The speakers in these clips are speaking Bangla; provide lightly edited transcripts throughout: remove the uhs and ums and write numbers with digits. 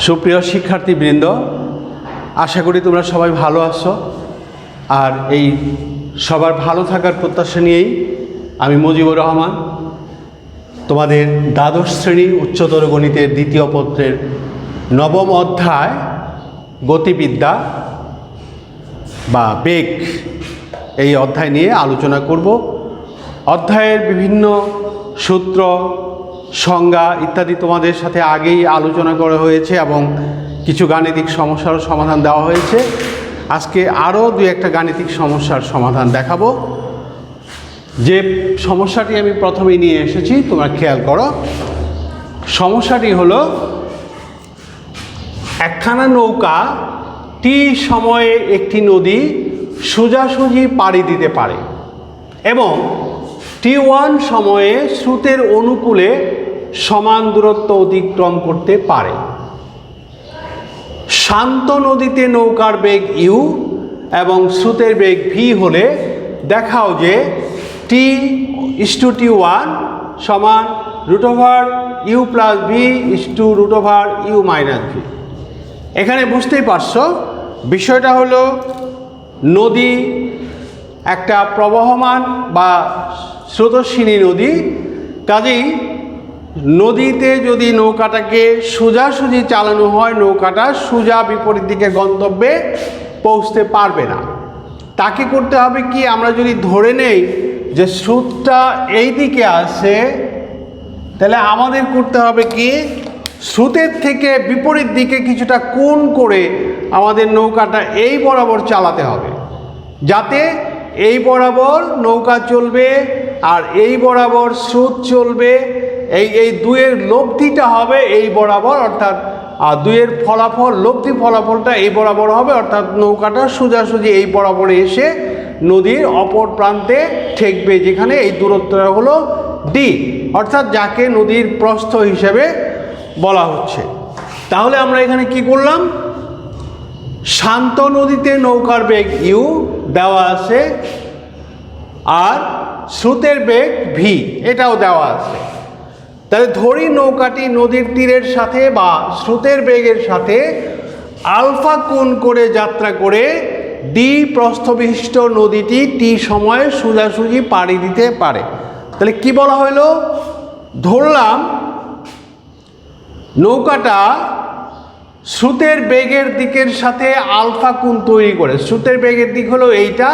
সুপ্রিয় শিক্ষার্থীবৃন্দ, আশা করি তোমরা সবাই ভালো আছো। আর এই সবার ভালো থাকার প্রত্যাশা নিয়েই আমি মুজিবুর রহমান তোমাদের দ্বাদশ শ্রেণী উচ্চতর গণিতের দ্বিতীয় পত্রের নবম অধ্যায় গতিবিদ্যা বা বেগ এই অধ্যায় নিয়ে আলোচনা করব। অধ্যায়ের বিভিন্ন সূত্র, সংজ্ঞা ইত্যাদি তোমাদের সাথে আগেই আলোচনা করা হয়েছে এবং কিছু গাণিতিক সমস্যারও সমাধান দেওয়া হয়েছে। আজকে আরও দু একটা গাণিতিক সমস্যার সমাধান দেখাবো। যে সমস্যাটি আমি প্রথমেই নিয়ে এসেছি তোমরা খেয়াল করো। সমস্যাটি হলো, একখানা নৌকা টি সময়ে একটি নদী সোজাসুজি পাড়ি দিতে পারে এবং T1 সময়ে স্রোতের অনুকূলে সমান দূরত্ব অতিক্রম করতে পারে। শান্ত নদীতে নৌকার বেগ u এবং স্রোতের বেগ v হলে দেখাও যে T/T1 সমান √u + v √u - v। এখানে বুঝতেই পারছো বিষয়টা হলো, নদী একটা প্রবহমান বা স্রোতস্বিনী নদী, কাজেই নদীতে যদি নৌকাটাকে সোজাসুজি চালানো হয়, নৌকাটা সোজা বিপরীত দিকে গন্তব্যে পৌঁছতে পারবে না। তাকে করতে হবে কি, আমরা যদি ধরে নেই যে স্রোতটা এই দিকে আসে, তাহলে আমাদের করতে হবে কি, স্রোতের থেকে বিপরীত দিকে কিছুটা কোণ করে আমাদের নৌকাটা এই বরাবর চালাতে হবে, যাতে এই বরাবর নৌকা চলবে আর এই বরাবর স্রোত চলবে। এই দুয়ের লব্ধিটা হবে এই বরাবর, অর্থাৎ দুয়ের ফলাফল, লব্ধি ফলাফলটা এই বরাবর হবে, অর্থাৎ নৌকাটা সোজাসুজি এই বরাবরে এসে নদীর অপর প্রান্তে ঠেকবে, যেখানে এই দূরত্বটা হলো d, অর্থাৎ যাকে নদীর প্রস্থ হিসেবে বলা হচ্ছে। তাহলে আমরা এখানে কি করলাম, শান্ত নদীতে নৌকার বেগ u দেওয়া আছে আর স্রোতের বেগ v এটাও দেওয়া আছে। তাহলে ধরি নৌকাটি নদীর তীরের সাথে বা স্রোতের বেগের সাথে আলফা কোণ করে যাত্রা করে d প্রস্থবিশিষ্ট নদীটি t সময়ে সোজাসুজি পাড়ি দিতে পারে। তাহলে কি বলা হলো, ধরলাম নৌকাটা স্রোতের বেগের দিকের সাথে আলফা কোণ তৈরি করে, স্রোতের বেগের দিক হলো এইটা,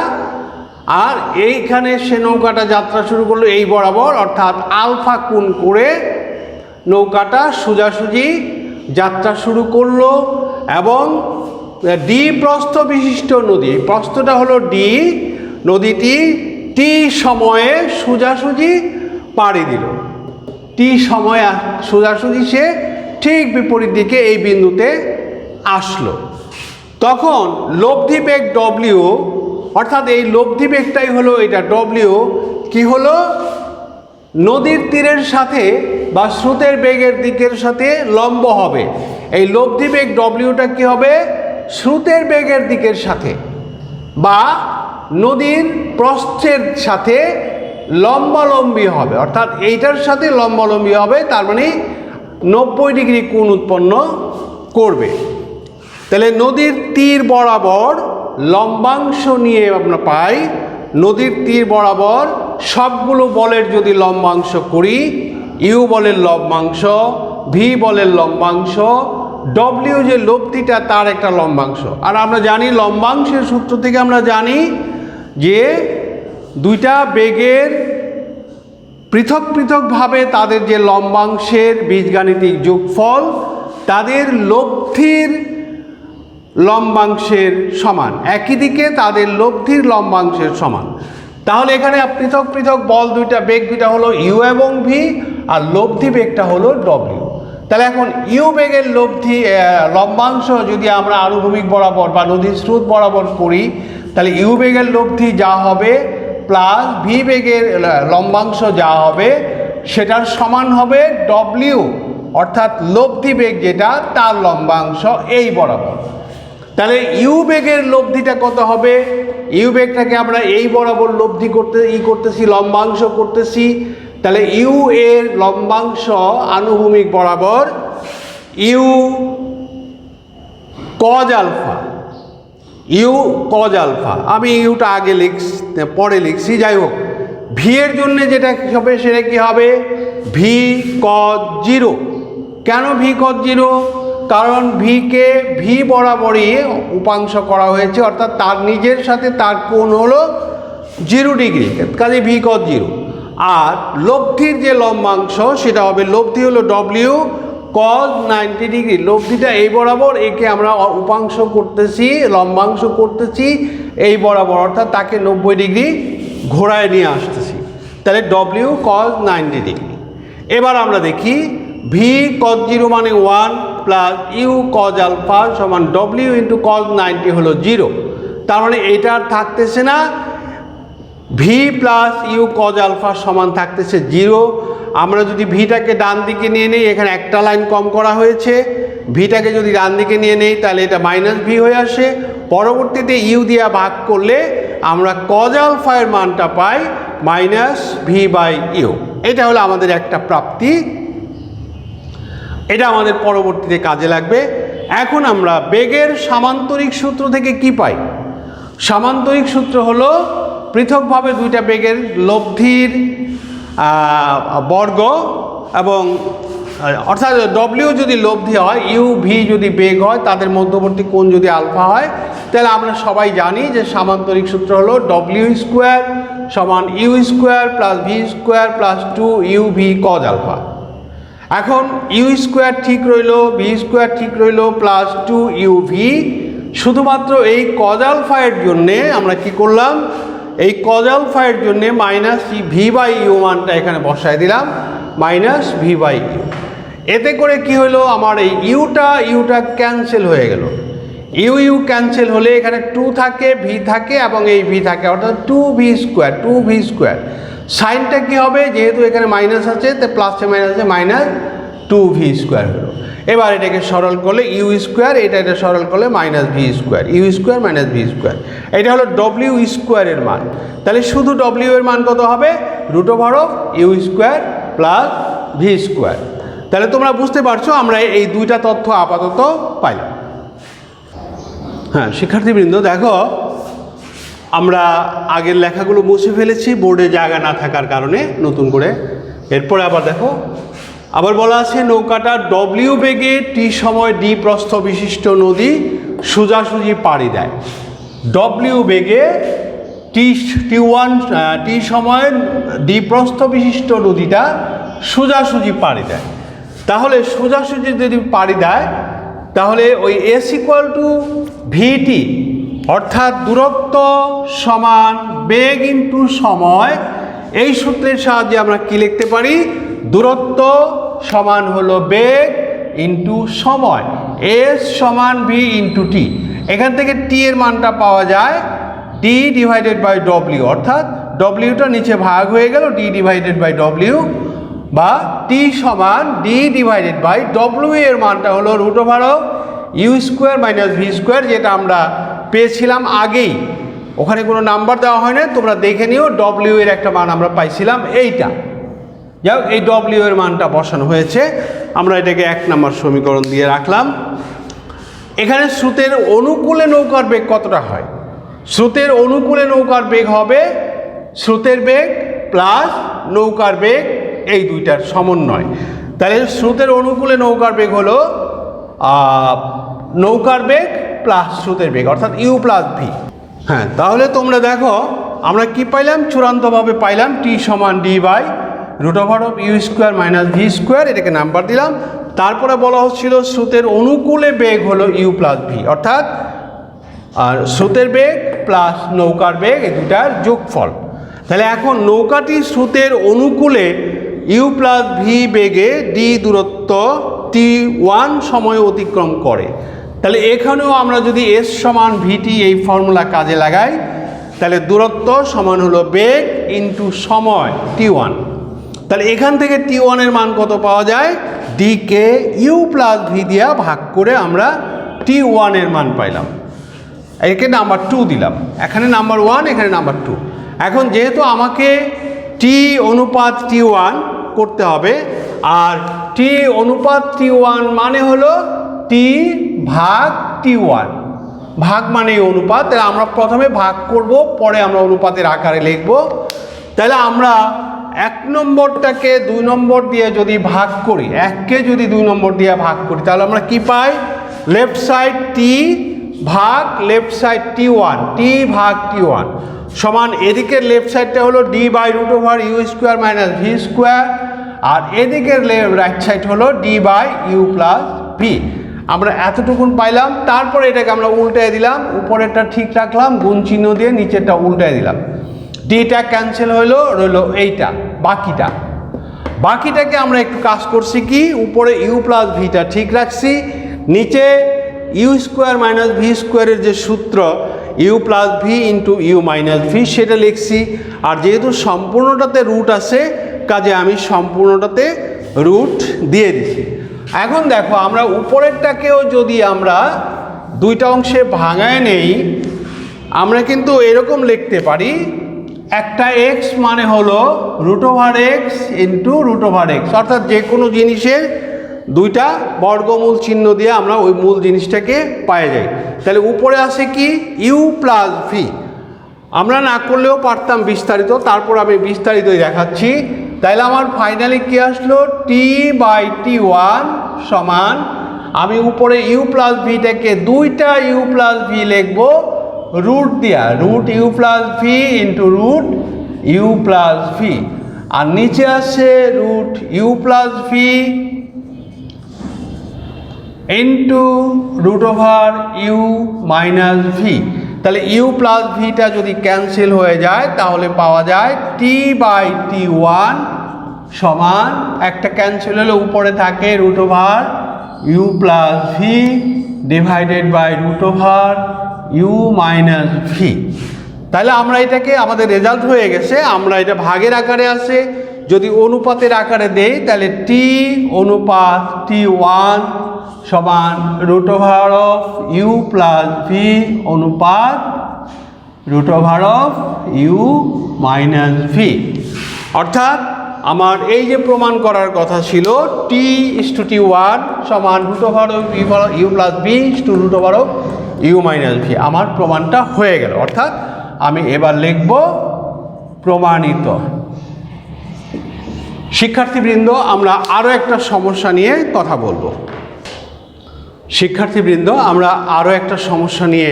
আর এইখানে সে নৌকাটা যাত্রা শুরু করলো এই বরাবর, অর্থাৎ আলফা কোণ করে নৌকাটা সোজাসুজি যাত্রা শুরু করলো এবং d প্রস্থ বিশিষ্ট নদী, প্রস্থটা হলো d, নদীটি t সময়ে সোজাসুজি পাড়ি দিল, t সময়ে সোজাসুজি সে ঠিক বিপরীত দিকে এই বিন্দুতে আসলো। তখন লব্ধি বেগ w, অর্থাৎ এই লব্ধি বেগটাই হলো এটা w, কি হলো, নদীর তীরের সাথে বা স্রোতের বেগের দিকের সাথে লম্ব হবে। এই লব্ধি বেগ wটা কি হবে, স্রোতের বেগের দিকের সাথে বা নদীর প্রস্থের সাথে লম্বালম্বী হবে, অর্থাৎ এইটার সাথে লম্বালম্বী হবে, তার মানে 90 ডিগ্রি কোণ উৎপন্ন করবে। তাহলে নদীর তীর বরাবর লম্বাংশ নিয়ে আমরা পাই, নদীর তীর বরাবর সবগুলো বলের যদি লম্বাংশ করি, u বলের লম্বাংশ, v বলের লম্বাংশ, w যে লব্ধিটা তার একটা লম্বাংশ। আর আমরা জানি লম্বাংশের সূত্র থেকে আমরা জানি যে দুইটা বেগের পৃথক পৃথকভাবে তাদের যে লম্বাংশের বীজগাণিতিক যোগফল তাদের লব্ধির লম্বাংশের সমান, একই দিকে তাদের লব্ধির লম্বাংশের সমান। তাহলে এখানে পৃথক পৃথক বল দুইটা, বেগ দুইটা হলো u এবং v, আর লব্ধি বেগটা হলো w। তাহলে এখন u বেগের লম্বাংশ যদি আমরা আনুভূমিক বরাবর বা নদীর স্রোত বরাবর করি, তাহলে u বেগের লব্ধি যা হবে প্লাস v বেগের লম্বাংশ যা হবে সেটার সমান হবে w, অর্থাৎ লব্ধি বেগ যেটা তার লম্বাংশ এই বরাবর। তাহলে ইউ বেগের লব্ধিটা কত হবে, ইউ বেগটাকে আমরা এই বরাবর লব্ধি করতেছি, লম্বাংশ করতেছি। তাহলে ইউ এর লম্বাংশ আনুভূমিক বরাবর u cos alpha, u cos alpha, আমি ইউটা আগে পরে লিখছি, যাই হোক ভি এর জন্য যেটা হবে সেটা কি হবে ভি কজ জিরো। কেন ভি কজ জিরো? কারণ ভিকে ভি বরাবরই উপাংশ করা হয়েছে, অর্থাৎ তার নিজের সাথে তার কোণ হলো 0 ডিগ্রি, কাজে ভি কজ জিরো। আর লব্ধির যে লম্বাংশ সেটা হবে, লব্ধি হলো ডব্লিউ কজ 90 ডিগ্রি। লব্ধিটা এই বরাবর, একে আমরা উপাংশ করতেছি, লম্বাংশ করতেছি এই বরাবর, অর্থাৎ তাকে 90 ডিগ্রি ঘোরায় নিয়ে আসতেছি, তাহলে ডব্লিউ কজ 90 ডিগ্রি। এবার আমরা দেখি ভি কজ জিরো মানে 1 প্লাস ইউ কজ আলফা সমান ডব্লিউ ইন্টু কজ 90 হলো 0। তার মানে এটা আর থাকতেছে না, v plus u cos alpha সমান থাকতেছে 0। আমরা যদি ভিটাকে ডান দিকে নিয়ে নেই, এখানে একটা লাইন কম করা হয়েছে, ভিটাকে যদি ডান দিকে নিয়ে নেই তাহলে এটা মাইনাস ভি হয়ে আসে। পরবর্তীতে ইউ দিয়ে ভাগ করলে আমরা কজ আলফা এর মানটা পাই মাইনাস ভি বাই ইউ। এটা হলো আমাদের একটা প্রাপ্তি, এটা আমাদের পরবর্তীতে কাজে লাগবে। এখন আমরা বেগের সামান্তরিক সূত্র থেকে কি পাই? সামান্তরিক সূত্র হলো পৃথকভাবে দুইটা বেগের লব্ধির বর্গ এবং অর্থাৎ ডব্লিউ যদি লব্ধি হয়, ইউ ভি যদি বেগ হয়, তাদের মধ্যবর্তী কোণ যদি আলফা হয়, তাহলে আমরা সবাই জানি যে সামান্তরিক সূত্র হলো ডব্লিউ স্কোয়ার সমান u square plus v square plus 2 u v cos alpha. এখন ইউ স্কোয়ার ঠিক রইল, ভি স্কোয়ার ঠিক রইল, প্লাস 2 ইউ ভি। শুধুমাত্র এই কজ আলফা এর জন্যে আমরা কি করলাম, এই কজ আলফা এর জন্যে মাইনাস ভি বাই ইউ মানটা এখানে বসায় দিলাম, মাইনাস ভি বাই ইউ। এতে করে কি হলো, আমার এই ইউটা ক্যান্সেল হয়ে গেল। ইউ ক্যান্সেল হলে এখানে 2 থাকে, ভি থাকে এবং এই ভি থাকে, অর্থাৎ 2 ভি স্কোয়ার। সাইনটা কি হবে, যেহেতু এখানে মাইনাস আছে তাই প্লাসে মাইনাসে মাইনাস 2 ভি স্কোয়ার হলো। এবার এটাকে সরল করলে ইউ স্কোয়ার, এটা সরল করলে minus v square, u square minus v square. এটা হলো ডব্লিউ স্কোয়ারের মান। তাহলে শুধু ডব্লিউ এর মান কত হবে, root over of u square plus v square. তাহলে তোমরা বুঝতে পারছো আমরা এই দুইটা তথ্য আপাতত পাইলাম। হ্যাঁ শিক্ষার্থীবৃন্দ, দেখো আমরা আগের লেখাগুলো মুছে ফেলেছি বোর্ডে জায়গা না থাকার কারণে নতুন করে। এরপরে আবার দেখো, আবার বলা আছে নৌকাটা ডব্লিউ বেগে টি সময় ডি প্রস্থ বিশিষ্ট নদী সোজাসুজি পাড়ি দেয়। ডব্লিউ বেগে টি সময় ডি প্রস্থ বিশিষ্ট নদীটা সোজাসুজি পাড়ি দেয়। তাহলে সোজাসুজি যদি পাড়ি দেয় তাহলে ওই এস ইকুয়াল টু ভিটি, অর্থাৎ দূরত্ব সমান বেগ ইন্টু সময়, এই সূত্রের সাহায্যে আমরা কি লিখতে পারি, দূরত্ব সমান হলো বেগ ইন্টু সময়, এস সমান ভি ইন্টু টি। এখান থেকে টি এর মানটা পাওয়া যায় ডি ডিভাইডেড বাই ডব্লিউ, অর্থাৎ ডব্লিউটা নিচে ভাগ হয়ে গেল ডি ডিভাইডেড বাই ডব্লিউ, বা টি সমান ডি ডিভাইডেড বাই ডব্লিউ এর মানটা হলো root over of u square minus v square, যেটা আমরা পেয়েছিলাম আগেই, ওখানে কোনো নাম্বার দেওয়া হয় না, তোমরা দেখে নিও। ডব্লিউ এর একটা মান আমরা পাইছিলাম এইটা, যাই হোক এই ডব্লিউ এর মানটা বসানো হয়েছে। আমরা এটাকে 1 নম্বর সমীকরণ দিয়ে রাখলাম। এখানে স্রোতের অনুকূলে নৌকার বেগ কতটা হয়, স্রোতের অনুকূলে নৌকার বেগ হবে স্রোতের বেগ প্লাস নৌকার বেগ, এই দুইটার সমন্বয়। তাহলে স্রোতের অনুকূলে নৌকার বেগ হলো নৌকার বেগ প্লাস স্রোতের বেগ, অর্থাৎ ইউ প্লাস ভি। হ্যাঁ, তাহলে তোমরা দেখো আমরা কি পাইলাম, চূড়ান্তভাবে পাইলাম টি সমান d by root over of u square minus v square, এটাকে নাম্বার দিলাম। তারপরে বলা হচ্ছিল স্রোতের অনুকূলে বেগ হলো ইউ প্লাস ভি, অর্থাৎ আর স্রোতের বেগ প্লাস নৌকার বেগ, এই দুটার যোগফল। তাহলে এখন নৌকাটি স্রোতের অনুকূলে ইউ প্লাস ভি বেগে ডি দূরত্ব t1 সময় অতিক্রম করে। তাহলে এখানেও আমরা যদি এস সমান ভিটি এই ফর্মুলা কাজে লাগাই, তাহলে দূরত্ব সমান হলো বেগ ইন্টু সময় t1। তাহলে এখান থেকে t1 এর মান কত পাওয়া যায়, ডিকে ইউ প্লাস ভি দিয়া ভাগ করে আমরা t1 এর মান পাইলাম। একে নাম্বার 2 দিলাম, এখানে নাম্বার 1, এখানে নাম্বার 2। এখন যেহেতু আমাকে টি অনুপাত t1 করতে হবে, আর টি অনুপাত t1 মানে হলো টি ভাগ t1। ভাগ মানে অনুপাত, তাহলে আমরা প্রথমে ভাগ করব, পরে আমরা অনুপাতের আকারে লিখব। তাহলে আমরা 1 নম্বরটাকে 2 নম্বর দিয়ে যদি ভাগ করি, 1কে যদি 2 নম্বর দিয়ে ভাগ করি, তাহলে আমরা কি পাই? লেফট সাইড t ভাগ লেফট সাইড t1, t ভাগ t1 সমান এদিকের লেফট সাইডটা হলো d by root over u square minus v square, আর এদিকের রাইট সাইড হলো d by u plus v. আমরা এতটুকুন পাইলাম। তারপরে এটাকে আমরা উল্টায় দিলাম, উপরেরটা ঠিক রাখলাম, গুণ চিহ্ন দিয়ে নিচেরটা উল্টায় দিলাম। ডিটা ক্যান্সেল হলো, রইল এইটা বাকিটাকে আমরা একটু কাজ করছি কি, উপরে ইউ প্লাস ভিটা ঠিক রাখছি, নিচে ইউ স্কোয়ার মাইনাস ভি স্কোয়ারের যে সূত্র u plus v into u minus v সেটা লিখছি। আর যেহেতু সম্পূর্ণটাতে রুট আছে, কাজে আমি সম্পূর্ণটাতে রুট দিয়ে দিছি। এখন দেখো, আমরা উপরেরটাকেও যদি আমরা দুইটা অংশে ভাঙায় নেই, আমরা কিন্তু এরকম লিখতে পারি, একটা এক্স মানে হলো root over x into root over x, অর্থাৎ যে কোনো জিনিসের দুইটা বর্গমূল চিহ্ন দিয়ে আমরা ওই মূল জিনিসটাকে পাই যাই। তাহলে উপরে আসে কি, ইউ প্লাস ভি। আমরা না করলেও পারতাম বিস্তারিত, তারপর আমি বিস্তারিতই দেখাচ্ছি। তাহলে আমার ফাইনালি কি আসলো, টি বাই t1 সমান, আমি উপরে ইউ প্লাস ভিটাকে দুইটা ইউ প্লাস ভি লিখবো রুট দিয়া, root u plus v into root u plus v, আর নিচে আসে root u plus v into root over u minus v. তাহলে ইউ প্লাস ভিটা যদি ক্যান্সেল হয়ে যায়, তাহলে পাওয়া যায় টি বাই t1 সমান, একটা ক্যান্সেল হলে উপরে থাকে root over u plus v divided by root over u minus v. তাহলে আমরা এটাকে, আমাদের রেজাল্ট হয়ে গেছে, আমরা এটা ভাগের আকারে আছে, যদি অনুপাতের আকারে দেই তাহলে টি অনুপাত t1 সমান root over of u plus v অনুপাত root over of u minus v. অর্থাৎ আমার এই যে প্রমাণ করার কথা ছিল t/t1 সমান root over of u plus v to root over of u minus v, আমার প্রমাণটা হয়ে গেল। অর্থাৎ আমি এবার লিখব প্রমাণিত। শিক্ষার্থীবৃন্দ, আমরা আরও একটা সমস্যা নিয়ে কথা বলবো। শিক্ষার্থীবৃন্দ, আমরা আরও একটা সমস্যা নিয়ে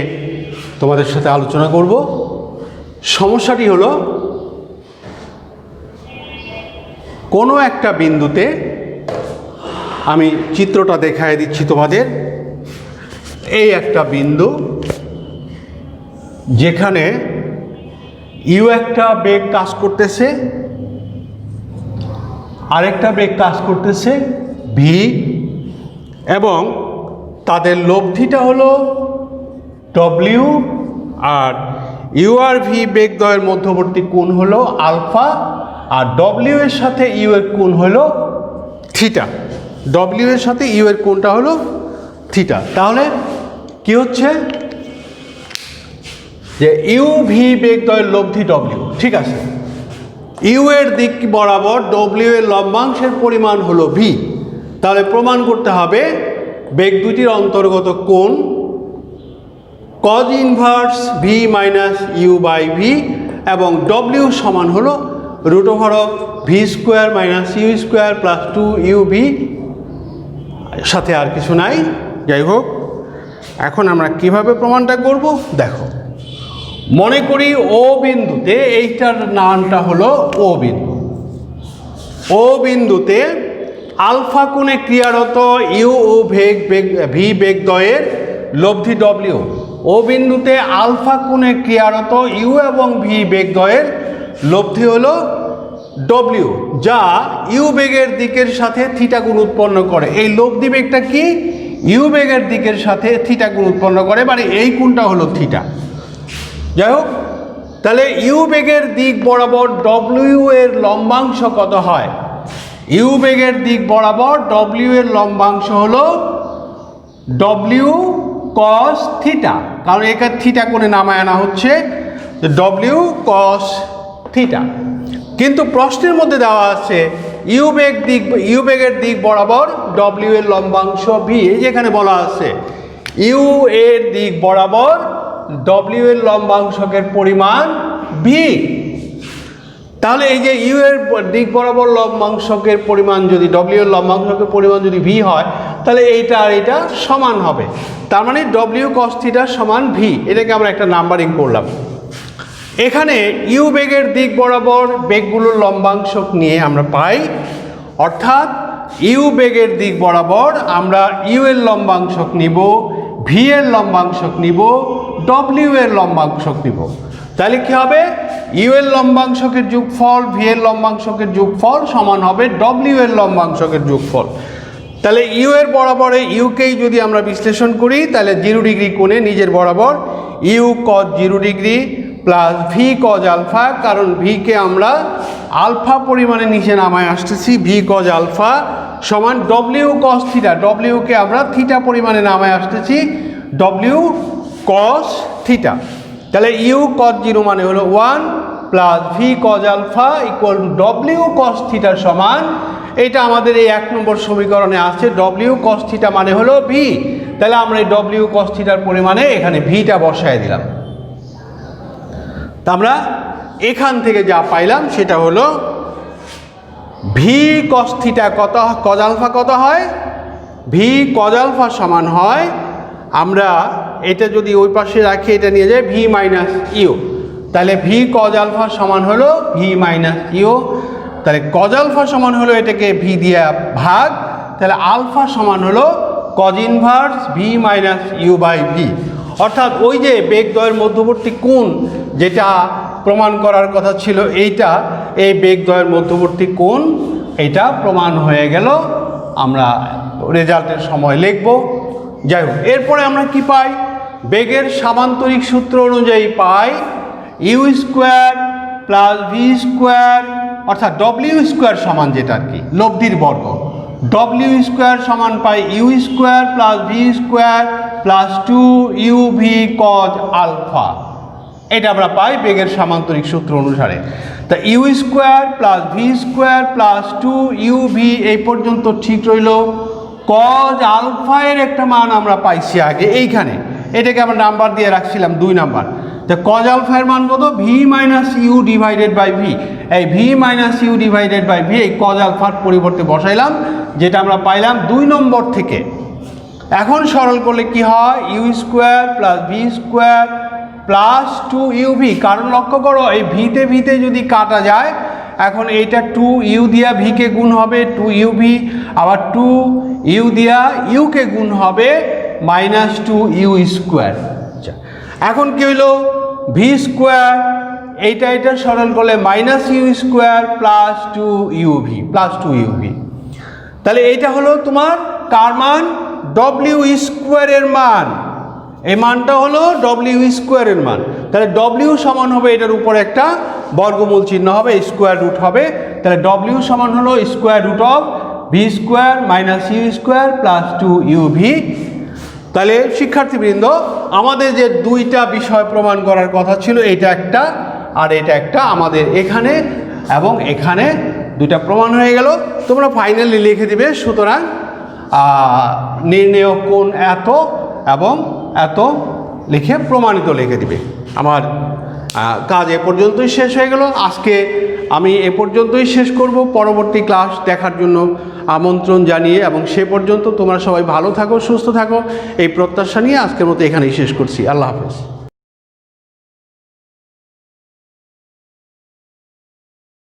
তোমাদের সাথে আলোচনা করব। সমস্যাটি হলো, কোনো একটা বিন্দুতে, আমি চিত্রটা দেখায় দিচ্ছি তোমাদের, এই একটা বিন্দু যেখানে ইউ একটা বেগ কাজ করতেছে, আরেকটা বেগ কাজ করতেছে ভি, এবং তাদের লব্ধিটা হলো ডব্লিউ, আর ইউ আর ভি বেগদ্বয়ের মধ্যবর্তী কোণ হলো আলফা, আর ডব্লিউ এর সাথে ইউ এর কোণ হলো থিটা। ডব্লিউ এর সাথে ইউ এর কোণটা হলো থিটা। তাহলে কি হচ্ছে যে ইউ ভি বেগদ্বয়ের লব্ধি ডব্লিউ, ঠিক আছে, ইউ এর দিক বরাবর ডব্লিউ এর লম্বাংশের পরিমাণ হলো ভি। তাহলে প্রমাণ করতে হবে বেগ দুটির অন্তর্গত কোণ cos inverse v minus u by v, এবং ডব্লিউ সমান হলো root over of v square minus u square plus 2 u, সাথে আর কিছু নাই। যাই হোক, এখন আমরা কিভাবে প্রমাণটা করব দেখো। মনে করি ও বিন্দুতে, এইটার নামটা হলো ও বিন্দু, ও বিন্দুতে আলফা কোণে ক্রিয়ারত ইউ ও ভি বেগদ্বয়ের লব্ধি ডব্লিউ। ও বিন্দুতে আলফা কোণে ক্রিয়ারত ইউ এবং ভি বেগদ্বয়ের লব্ধি হলো ডব্লিউ, যা ইউ বেগের দিকের সাথে থিটা কোণ উৎপন্ন করে। এই লব্ধি বেগটা কি, ইউ বেগের দিকের সাথে থিটা কোণ উৎপন্ন করে, মানে এই কোণটা হলো থিটা। যাই হোক, তাহলে ইউ বেগের দিক বরাবর ডব্লিউ এর লম্বাংশ কত হয়? ইউ বেগের দিক বরাবর ডব্লিউ এর লম্বাংশ হলো ডব্লিউ কস থিটা, কারণ এখানে থিটা কোণে নামায় আনা হচ্ছে ডব্লিউ কস থিটা। কিন্তু প্রশ্নের মধ্যে দেওয়া আছে ইউ বেগের দিক বরাবর ডব্লিউ এর লম্বাংশ ভি। এই যেখানে বলা আছে ইউ এর দিক বরাবর ডব্লিউ এর লম্বাংশকের পরিমাণ ভি। তাহলে এই যে ইউ এর দিক বরাবর লম্বাংশকের পরিমাণ যদি ডব্লিউ এর লম্বাংশকের পরিমাণ যদি ভি হয়, তাহলে এইটা আর এটা সমান হবে। তার মানে ডব্লিউ কস থিটা সমান ভি। এটাকে আমরা একটা নাম্বারিং করলাম। এখানে ইউ বেগের দিক বরাবর বেগগুলোর লম্বাংশক নিয়ে আমরা পাই, অর্থাৎ ইউ বেগের দিক বরাবর আমরা ইউ এর লম্বাংশক নিব, ভি এর লম্বাংশক নিব, ডব্লিউ এর লম্বাংশক নিব। তাহলে কি হবে? ইউ এর লম্বাংশকের যোগফল ভি এর লম্বাংশকের যোগফল সমান হবে ডব্লিউ এর লম্বাংশকের যোগফল। তাহলে ইউ এর বরাবরে ইউকেই যদি আমরা বিশ্লেষণ করি, তাহলে 0 ডিগ্রি কোণে নিজের বরাবর u cos 0 degree plus v cos alpha, কারণ ভিকে আমরা আলফা পরিমাণে নিচে নামায় আসতেছি, ভি কজ আলফা সমান ডব্লিউ কস থিটা, ডব্লিউকে আমরা থিটা পরিমাণে নামায় আসতেছি, ডব্লিউ কস থিটা। তাহলে ইউ কজ 0 মানে হলো 1 plus v cos alpha equal to W cos থিটার সমান, এটা আমাদের এই 1 নম্বর সমীকরণে আছে, ডব্লিউ কস থিটা মানে হলো ভি। তাহলে আমরা এই ডব্লিউ কস থিটার পরিমাণে এখানে ভিটা বসায় দিলাম। তা আমরা এখান থেকে যা পাইলাম সেটা হলো ভি কস থিটা কত, কজ আলফা কত হয়, ভি কজ আলফা সমান হয়, আমরা এটা যদি ওই পাশে রাখি এটা নিয়ে যাই ভি মাইনাস ইউ, তাহলে ভি কজ আলফা সমান হলো ভি মাইনাস ইউ। তাহলে কজ আলফা সমান হলো এটাকে ভি দিয়ে ভাগ, তাহলে আলফা সমান হলো cos inverse v minus u by v. অর্থাৎ ওই যে বেগদ্বয়ের মধ্যবর্তী কোণ যেটা প্রমাণ করার কথা ছিল, এইটা এই বেগদ্বয়ের মধ্যবর্তী কোণ এটা প্রমাণ হয়ে গেল। আমরা রেজাল্টের সময় লিখব। যাই হোক, এরপরে আমরা কি পাই? বেগের সামান্তরিক সূত্র অনুযায়ী পাই u square plus v square, অর্থাৎ ডব্লিউ স্কোয়ার সমান যেটা আর কি লব্ধির বর্গ, ডব্লিউ স্কোয়ার সমান পাই u square plus v square plus 2 u v cos alpha. এটা আমরা পাই বেগের সামান্তরিক সূত্র অনুসারে। তা u square plus v square plus 2 u v এই পর্যন্ত ঠিক রইল। কজ আলফা এর একটা মান আমরা পাইছি আগে এইখানে, এটাকে আমরা নাম্বার দিয়ে রাখছিলাম 2 নাম্বার। তো কজ আলফা এর মান কত? V minus u divided by v. এই v minus u divided by v এই কজ আলফার পরিবর্তে বসাইলাম, যেটা আমরা পাইলাম 2 নম্বর থেকে। এখন সরল করলে কি হয়? U square plus v square plus 2 u v. কারণ লক্ষ্য করো এই ভিতে ভিতে যদি কাটা যায়, এখন এইটা 2 ইউ দিয়া ভিকে গুণ হবে 2 ইউ ভি, আবার 2 ইউ দিয়া ইউকে গুণ হবে মাইনাস 2 ইউ স্কোয়ার। আচ্ছা, এখন কি হইল? ভি স্কোয়ার এইটা এটা সরল করলে minus u square plus 2 u v, plus 2 u v. তাহলে এইটা হলো তোমার কার মান? ডব্লিউ স্কোয়ারের মান। এই মানটা হলো ডব্লিউ স্কোয়ারের মান। তাহলে ডব্লিউ সমান হবে এটার উপর একটা বর্গমূল চিহ্ন হবে, স্কোয়ার রুট হবে। তাহলে ডব্লিউ সমান হলো square root of v square minus u square plus 2 u v. তাহলে শিক্ষার্থীবৃন্দ, আমাদের যে 2টা বিষয় প্রমাণ করার কথা ছিল, এটা একটা আর এটা একটা, আমাদের এখানে এবং এখানে 2টা প্রমাণ হয়ে গেল। তোমরা ফাইনালি লিখে দিবে। সুতরাং নির্ণেয় কোণ এত এবং এত লিখে প্রমাণিত লিখে দিবে। আমার কাজ এ পর্যন্তই শেষ হয়ে গেল। আজকে আমি এ পর্যন্তই শেষ করব। পরবর্তী ক্লাস দেখার জন্য আমন্ত্রণ জানিয়ে, এবং সে পর্যন্ত তোমরা সবাই ভালো থাকো, সুস্থ থাকো, এই প্রত্যাশা নিয়ে আজকের মতো এখানেই শেষ করছি। আল্লাহ হাফেজ।